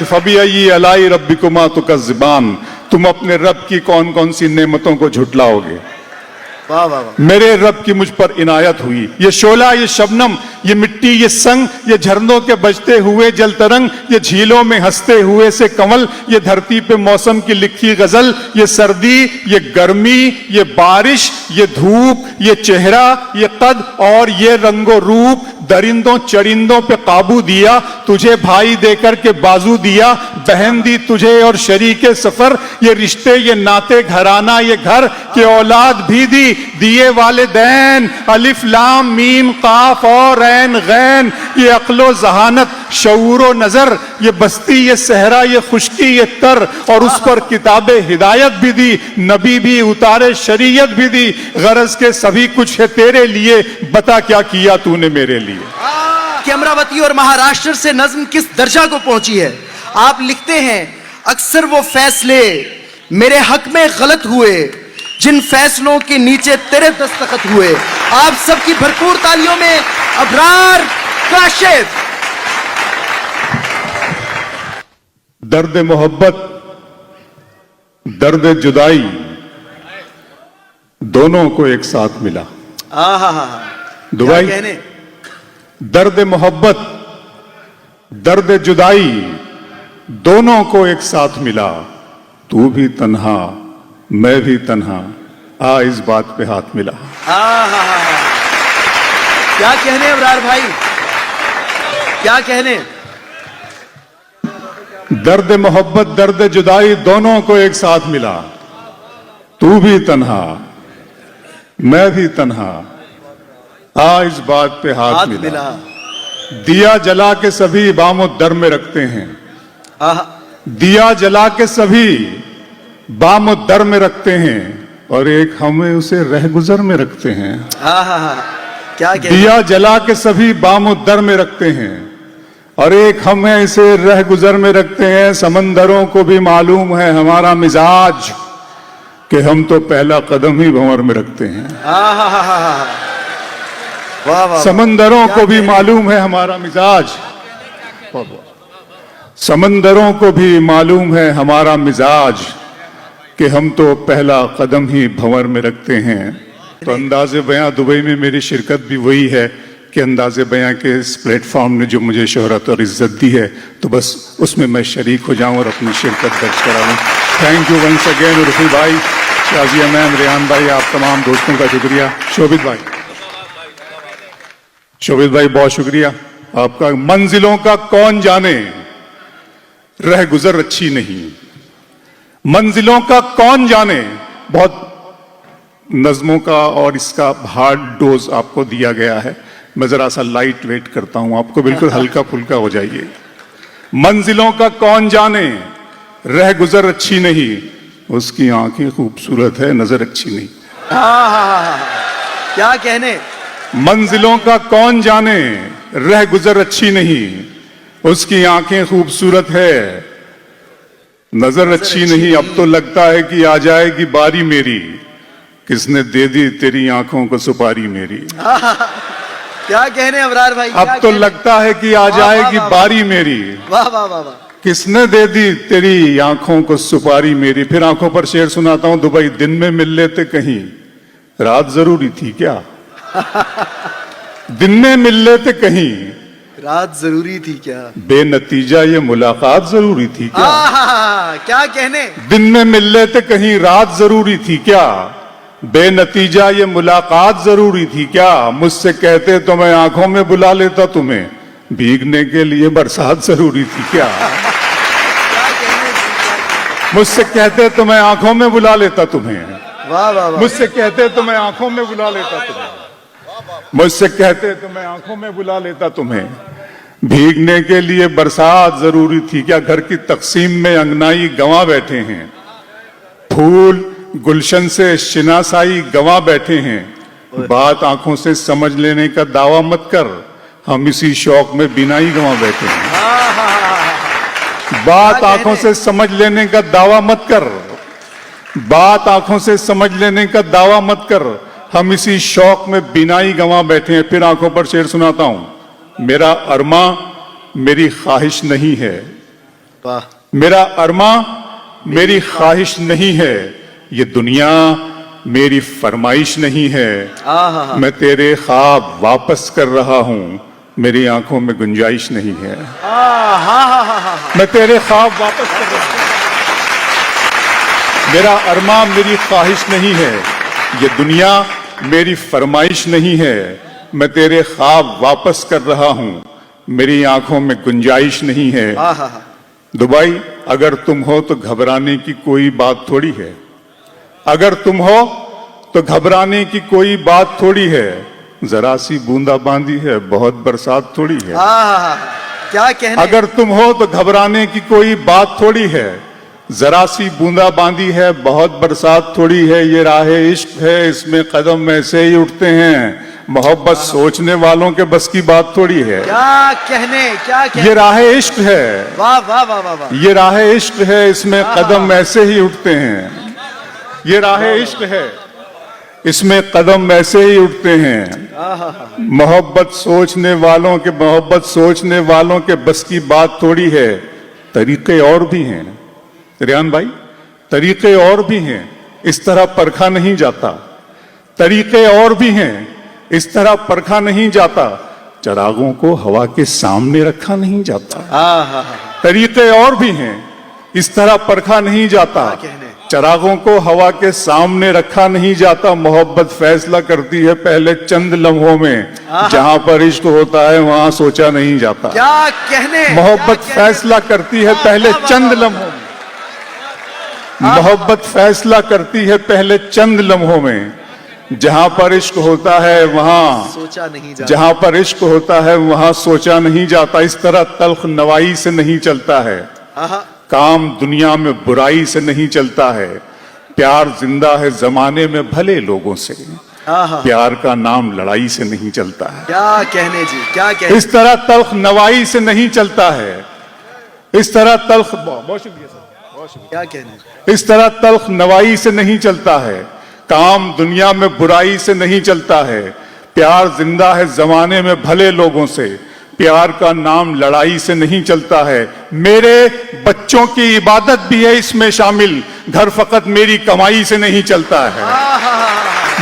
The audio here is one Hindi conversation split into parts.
फबिय्यी अलाई रब्बिकुमा तुकज़्ज़िबान, तुम अपने रब की कौन कौन सी नेमतों को झुटलाओगे। वाह वाह वाह। मेरे रब की मुझ पर इनायत हुई। ये शोला, ये शबनम, ये मिट्टी, ये संग, ये झरनों के बजते हुए जल तरंग, ये झीलों में हंसते हुए से कंवल, ये धरती पे मौसम की लिखी गजल, ये सर्दी, ये गर्मी, ये बारिश, ये धूप, ये चेहरा, ये कद और ये रंगो रूप, दरिंदों चरिंदों पे काबू दिया, तुझे भाई देकर के बाजू दिया, बहन दी तुझे और शरीके सफर, ये रिश्ते, ये नाते, घराना, ये घर के औलाद भी दी, दिए वालिदैन, अलिफ लाम मीम काफ और ऐन गैन, ये अक्लो जहानत, शऊरो नजर, ये बस्ती, ये सहरा, ये खुश्की, ये तर, और उस पर किताबे हिदायत भी दी, नबी भी उतारे, शरीयत भी दी, गरज के सभी कुछ है तेरे लिए, बता क्या किया तूने मेरे लिए। कि अमरावती और महाराष्ट्र से नज्म किस दर्जा को पहुंची है। आप लिखते हैं, अक्सर वो फैसले मेरे हक में गलत हुए, जिन फैसलों के नीचे तेरे दस्तखत हुए। आप सबकी भरपूर तालियों में अबरार काशिफ। दर्द मोहब्बत, दर्द जुदाई, दोनों को एक साथ मिला। दुबई कहने। दर्द मोहब्बत, दर्द जुदाई, दोनों को एक साथ मिला, तू भी तन्हा मैं भी तन्हा, आ इस बात पे हाथ मिला। क्या कहने अबरार भाई, क्या कहने। दर्द मोहब्बत, दर्द जुदाई, दोनों को एक साथ मिला, तू भी तन्हा मैं भी तन्हा, आ इस बात पे हाथ मिला। दिया जला के सभी बामो दर में रखते हैं, दिया जला के सभी बामो दर में रखते हैं, और एक हमें उसे रह गुजर में रखते हैं। क्या दिया जला के सभी बामो दर में रखते हैं, और एक हमें इसे रह गुजर में रखते हैं। समंदरों को भी मालूम है हमारा मिजाज, कि हम तो पहला कदम ही भंवर में रखते हैं। वाह वाह। समंदरों को भी मालूम है हमारा मिजाज, समंदरों को भी मालूम है हमारा मिजाज, कि हम तो पहला कदम ही भंवर में रखते हैं। तो अंदाज़े बयां दुबई में मेरी शिरकत भी वही है कि अंदाज़े बयां के इस प्लेटफॉर्म ने जो मुझे शोहरत और इज्जत दी है, तो बस उसमें मैं शरीक हो जाऊं और अपनी शिरकत दर्ज कराऊं। Thank you once again Urfi भाई, शाजिया मैम, रेहान भाई, आप तमाम दोस्तों का शुक्रिया। शोभित भाई, शोभित भाई बहुत शुक्रिया आपका। मंजिलों का कौन जाने रह गुजर अच्छी नहीं, मंजिलों का कौन जाने। बहुत नज्मों का और इसका हार्ड डोज आपको दिया गया है, मैं जरा सा लाइट वेट करता हूं आपको, बिल्कुल हल्का फुल्का हो जाइए। मंजिलों का कौन जाने रह गुजर अच्छी नहीं, उसकी आंखें खूबसूरत है नजर अच्छी नहीं। क्या कहने। मंजिलों का कौन जाने रह गुजर अच्छी नहीं, उसकी आंखें खूबसूरत है नजर अच्छी नहीं। अब तो लगता है कि आ जाएगी बारी मेरी, किसने दे दी तेरी आंखों को सुपारी मेरी। क्या कहने अबरार भाई। अब तो लगता है कि आ जाएगी बारी मेरी, वाह वाह वाह वाह। किसने दे दी तेरी आंखों को सुपारी मेरी। फिर आंखों पर शेर सुनाता हूं। दुबई दिन में मिल लेते कहीं, रात जरूरी थी क्या। दिन में मिल लेते कहीं, रात जरूरी थी क्या। बेनतीजा ये मुलाकात जरूरी थी क्या। क्या कहने। दिन में मिल लेते कहीं, रात जरूरी थी क्या, बेनतीजा ये मुलाकात जरूरी थी क्या। मुझसे कहते तो मैं आंखों में बुला लेता तुम्हें, भीगने के लिए बरसात जरूरी थी क्या। मुझसे कहते तो मैं आंखों में बुला लेता तुम्हें, वाह वाह वाह। मुझसे कहते तो मैं आंखों में बुला लेता तुम्हें, मुझसे कहते तो मैं आंखों में बुला लेता तुम्हें, भीगने के लिए बरसात जरूरी थी क्या। घर की तकसीम में अंगनाई गंवा बैठे हैं, फूल गुलशन से शिनासाई गंवा बैठे हैं। बात आंखों से समझ लेने का दावा मत कर, हम इसी शौक में बिनाई गंवा बैठे हैं। बात आंखों से समझ लेने का दावा मत कर, बात आंखों से समझ लेने का दावा मत कर, हम इसी शौक में बिनाई गंवा बैठे हैं। फिर आंखों पर शेर सुनाता हूं। मेरा अरमा मेरी ख्वाहिश नहीं है, वाह, मेरा अरमा मेरी ख्वाहिश नहीं है, ये दुनिया मेरी फरमाइश नहीं है। आहा, मैं तेरे ख्वाब वापस कर रहा हूं, मेरी आंखों में गुंजाइश नहीं है। आहा, मैं तेरे ख्वाब वापस कर रहा हूं, मेरा अरमा मेरी ख्वाहिश नहीं है, ये दुनिया मेरी फरमाइश नहीं है। मैं तेरे ख्वाब वापस कर रहा हूं, मेरी आंखों में गुंजाइश नहीं है। आहा, दुबई, अगर तुम हो तो घबराने की कोई बात थोड़ी है। अगर तुम हो तो घबराने की कोई बात थोड़ी है। जरा सी बूंदाबांदी है, बहुत बरसात थोड़ी है। आहा, क्या कहने। अगर तुम हो तो घबराने की कोई बात थोड़ी है। जरा सी बूंदाबांदी है, बहुत बरसात थोड़ी है। ये राह इश्क है, इसमें कदम ऐसे ही उठते हैं। मोहब्बत सोचने वालों के बस की बात थोड़ी है। क्या कहने, क्या कहने। ये राह इश्क है, वाह वाह वाह वाह वाह। ये राह इश्क है, इसमें कदम ऐसे ही उठते हैं। ये राह इश्क है, इसमें कदम ऐसे ही उठते हैं। मोहब्बत सोचने वालों के बस की बात थोड़ी है। तरीके और भी हैं रियान भाई, तरीके और भी हैं, इस तरह परखा नहीं जाता। तरीके और भी हैं, इस तरह परखा नहीं जाता। चरागों को हवा के सामने रखा नहीं जाता। आहा, तरीके और भी हैं, इस तरह परखा नहीं जाता। कहने। चरागों को हवा के सामने रखा नहीं जाता। मोहब्बत फैसला करती है पहले चंद लम्हों में। जहां पर इश्क होता है वहां सोचा नहीं जाता। क्या कहने। मोहब्बत क्या कहने। फैसला करती है पहले चंद लम्हों में। मोहब्बत फैसला करती है पहले चंद लम्हों में। जहां पर इश्क होता है वहां सोचा नहीं जाता। जहां पर इश्क होता है वहां सोचा नहीं जाता। इस तरह तल्ख नवाई से नहीं चलता है। आहा, काम दुनिया में बुराई से नहीं चलता है। प्यार जिंदा है जमाने में भले लोगों से। आहा, प्यार का नाम लड़ाई से नहीं चलता है। क्या कहने जी, क्या कहने। इस तरह तल्ख नवाई से नहीं चलता है। इस तरह तल्ख बहुत शुक्रिया सर, बहुत शुक्रिया। क्या कहने। इस तरह तल्ख नवाई से नहीं चलता है। काम दुनिया में बुराई से नहीं चलता है। प्यार जिंदा है जमाने में भले लोगों से। प्यार का नाम लड़ाई से नहीं चलता है। मेरे बच्चों की इबादत भी है इसमें शामिल। घर फकत मेरी कमाई से नहीं चलता है।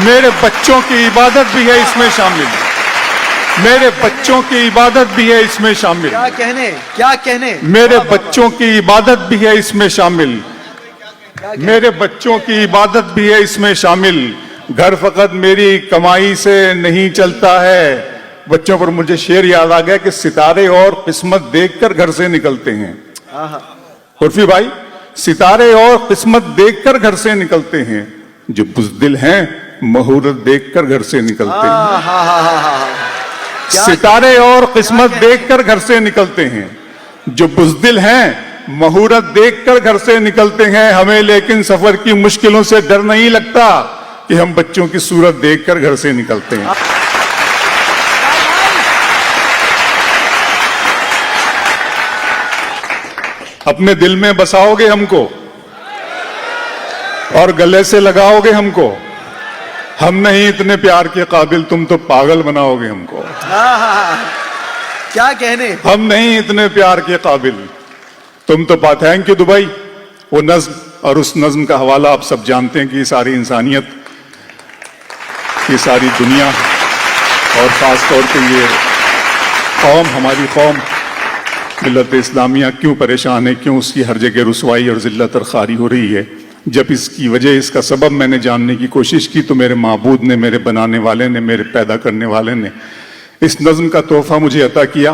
मेरे बच्चों की इबादत भी है इसमें शामिल। मेरे बच्चों की इबादत भी है इसमें शामिल। क्या कहने, क्या कहने। मेरे बच्चों की इबादत भी है इसमें शामिल। मेरे बच्चों की इबादत भी है इसमें शामिल। घर फकत मेरी कमाई से नहीं चलता है। बच्चों पर मुझे शेर याद आ गया कि सितारे और किस्मत देखकर घर से निकलते हैं। उर्फी भाई, सितारे और किस्मत देखकर घर से निकलते हैं। जो बुज़दिल हैं मुहूर्त देखकर घर से निकलते हैं। सितारे और किस्मत देखकर घर से निकलते हैं। जो बुज़दिल हैं मुहूर्त देखकर घर से निकलते हैं। हमें लेकिन सफर की मुश्किलों से डर नहीं लगता कि हम बच्चों की सूरत देखकर घर से निकलते हैं। अपने दिल में बसाओगे हमको और गले से लगाओगे हमको। हम नहीं इतने प्यार के काबिल, तुम तो पागल बनाओगे हमको। क्या कहने। हम नहीं इतने प्यार के काबिल, तुम तो थैंक यू दुबई। वो नज्म और उस नज्म का हवाला आप सब जानते हैं कि सारी इंसानियत, ये सारी दुनिया और ख़ास तौर पे ये कौम, हमारी कौम मिल्लत इस्लामिया क्यों परेशान है, क्यों उसकी हर जगह रुसवाई और ज़िल्लत और खारी हो रही है। जब इसकी वजह, इसका सबब मैंने जानने की कोशिश की तो मेरे माबूद ने, मेरे बनाने वाले ने, मेरे पैदा करने वाले ने इस नज्म का तोहफा मुझे अता किया।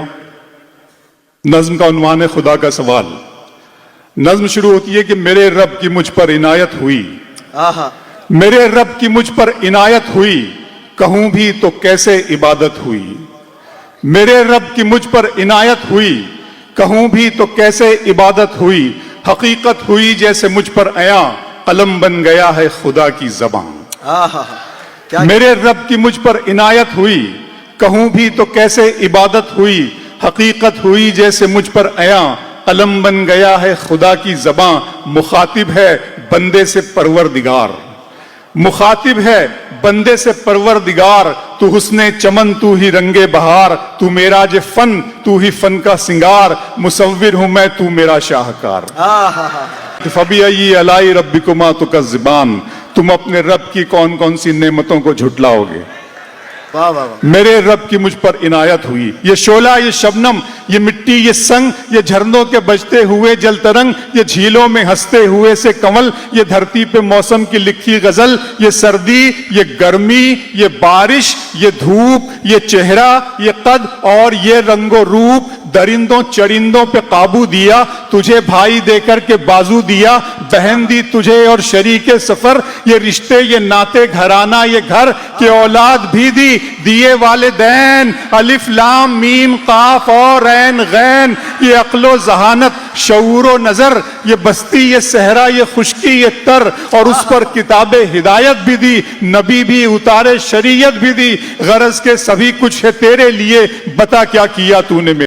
नज्म का उन्वान है खुदा का सवाल। नज्म शुरू होती है कि मेरे रब की मुझ पर इनायत हुई। आहा, मेरे रब की मुझ पर इनायत हुई, कहूं भी तो कैसे इबादत हुई। मेरे रब की मुझ पर इनायत हुई, कहूं भी तो कैसे इबादत हुई। हकीकत हुई जैसे मुझ पर आया, कलम बन गया है खुदा की ज़बान। आहा, क्या। मेरे रब की मुझ पर इनायत हुई, कहूं भी तो कैसे इबादत हुई। हकीकत हुई जैसे मुझ पर आया, कलम बन गया है खुदा की ज़बां। मुखातिब है बंदे से परवरदिगार। मुखातिब है बंदे से परवरदिगार, तू हुस्ने चमन तू ही रंगे बहार, तू मेरा जे फन तू ही फन का सिंगार, मुसव्विर हूं मैं तू मेरा शाहकार। फबी अलाई रब्बिकुमा तुकज़्ज़िबान, तुम अपने रब की कौन कौन सी नेमतों को झुटलाओगे। वाह वाह वाह। मेरे रब की मुझ पर इनायत हुई, ये शोला ये शबनम ये मिट्टी ये संग, ये झरनों के बजते हुए जल तरंग, ये झीलों में हंसते हुए से कंवल, ये धरती पे मौसम की लिखी गजल, ये सर्दी ये गर्मी ये बारिश ये धूप ये चेहरा ये कद और ये रंगो रूप, दरिंदों चरिंदों पे काबू दिया, तुझे भाई देकर के बाजू दिया, बहन दी तुझे और शरीके सफर, ये रिश्ते ये नाते घराना ये घर, के औलाद भी दी दिए वालिदैन, अलिफ लाम मीम काफ और ऐन गैन, ये अक्लो जहानत शऊरो नजर, ये बस्ती ये सहरा ये खुशकी ये तर, और उस पर किताबे हिदायत भी दी, नबी भी उतारे शरीयत भी दी, गरज के सभी कुछ है तेरे लिए, बता क्या किया तूने।